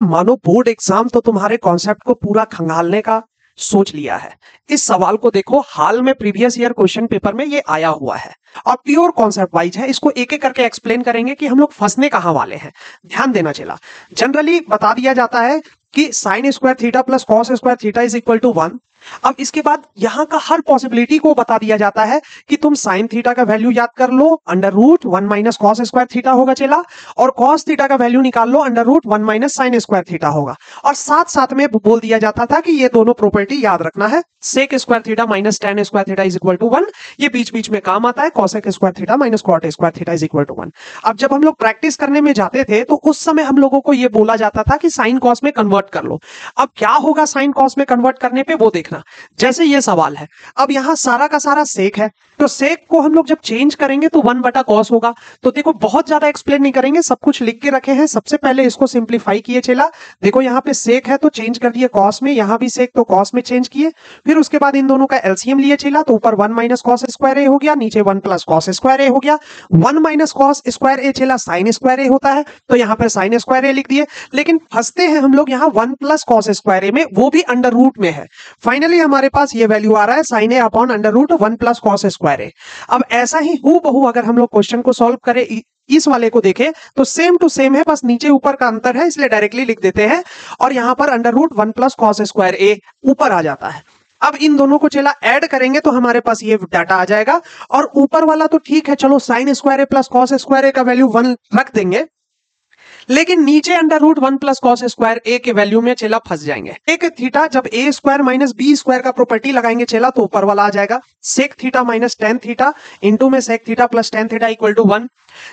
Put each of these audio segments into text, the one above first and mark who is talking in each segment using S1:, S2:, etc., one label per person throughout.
S1: मानो board exam तो तुम्हारे कॉन्सेप्ट को पूरा खंगालने का सोच लिया है। इस सवाल को देखो, हाल में प्रीवियस ईयर क्वेश्चन पेपर में ये आया हुआ है और प्योर कॉन्सेप्ट वाइज है। इसको एक एक करके एक्सप्लेन करेंगे कि हम लोग फंसने कहां वाले हैं। ध्यान देना चला, जनरली बता दिया जाता है कि sine square theta plus cos square theta is equal to 1। अब इसके बाद यहां का हर पॉसिबिलिटी को बता दिया जाता है कि तुम साइन थीटा का वैल्यू याद कर लो, under root 1 minus cos square theta होगा चला, और कॉस थीटा का वैल्यू निकाल लो, under root 1 minus sine square theta होगा। और साथ साथ में बोल दिया जाता था कि ये दोनों प्रॉपर्टी याद रखना है, sec square theta minus tan square theta is equal to 1। ये बीच बीच में काम आता है, cosec square theta minus cot square theta is equal to 1। अब जब हम लोग प्रैक्टिस करने में जाते थे तो उस समय हम लोगों को यह बोला जाता था कि साइन कॉस में कन्वर्ट कर लो। अब क्या होगा साइन कॉस में कन्वर्ट करने पे, वो देखना। जैसे ये सवाल है, अब यहां सारा का सारा सेक है, तो सेक को हम लोग जब चेंज करेंगे तो 1 बटा कॉस होगा। तो देखो बहुत ज्यादा एक्सप्लेन नहीं करेंगे, सब कुछ लिख के रखे हैं। सबसे पहले इसको सिंप्लीफाई किए चला, देखो यहां पे सेक है तो चेंज कर दिए कॉस में, यहां भी सेक तो कॉस में चेंज किए। फिर उसके बाद इन दोनों का एलसीएम लिए चला, तो ऊपर 1 माइनस कॉस स्क्वायर ए हो गया, नीचे 1 प्लस कॉस स्क्वायर ए हो गया। 1 माइनस कॉस स्क्वायर ए चला साइन स्क्वायर ए होता है, तो यहां पर साइन स्क्वायर ए लिख दिए। लेकिन फंसते हैं हम लोग यहां 1 प्लस कॉस स्क्वायर ए में, वो भी अंडर रूट में है। फाइनली हमारे पास ये वैल्यू आ रहा है sine A upon under root 1 plus cos square A. अब ऐसा ही हूबहू अगर हम लोग क्वेश्चन को सॉल्व करें, इस वाले को देखें तो सेम टू सेम है, बस नीचे ऊपर का अंतर है, इसलिए डायरेक्टली लिख देते हैं। और यहां पर under root 1 plus cos square A ऊपर आ जाता है। अब इन दोनों को चला ऐड करेंगे तो हमारे पास ये डाटा आ जाएगा। और ऊपर वाला तो ठीक है, चलो sine square A plus cos square A का वैल्यू 1 रख देंगे, लेकिन नीचे under root 1 plus cos square A के वैल्यू में चला फंस जाएंगे। एक थीटा जब A square minus B square का प्रॉपर्टी लगाएंगे चला, तो ऊपर वाला आ जाएगा sec theta minus tan theta into में sec theta plus tan theta equal to 1।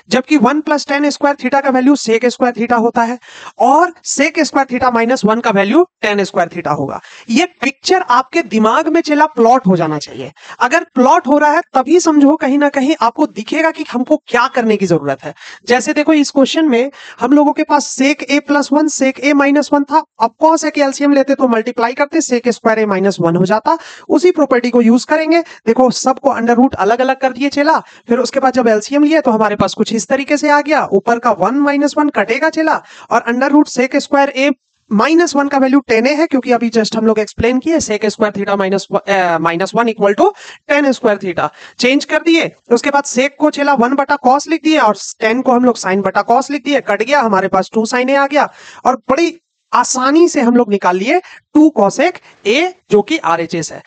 S1: जबकि 1 प्लस टेन स्क्वायर थीटा का वैल्यू सेक स्क्वायर थीटा होता है, और सेक स्क्वायर थीटा माइनस 1 का वैल्यू टेन स्क्वायर थीटा होगा। ये पिक्चर आपके दिमाग में चला प्लॉट हो जाना चाहिए। अगर प्लॉट हो रहा है तभी समझो कहीं ना कहीं आपको दिखेगा कि हमको क्या करने की जरूरत है। जैसे देखो इस क्वेश्चन में हम लोगों के पास सेक ए प्लस 1 सेक ए माइनस 1 था। अब कॉस ए के एलसीएम लेते तो मल्टीप्लाई करते, सेक स्क्वायर ए माइनस 1 हो जाता। उसी प्रॉपर्टी को यूज करेंगे, देखो सबको अंडर रूट अलग अलग कर दिए चला। फिर उसके बाद जब एलसीएम लिए तो हमारे पास कुछ इस तरीके से आ गया, ऊपर का 1 माइनस 1 कटेगा चला, और अंडर रूट सेक स्क्वायर ए माइनस 1 का वैल्यू 10 है, क्योंकि अभी जस्ट हम लोग एक्सप्लेन किए sec square theta minus 1 equal to 10 square theta. Change कर दिए, उसके बाद सेक को चला 1 बटा कॉस लिख दिए, और 10 को हम लोग साइन बटा कॉस लिख दिए, कट गया, हमारे पास 2 साइन ए आ गया। और बड़ी आसानी से हम लोग निकाल लिए 2 कॉसेक ए, जो कि आरएचएस है।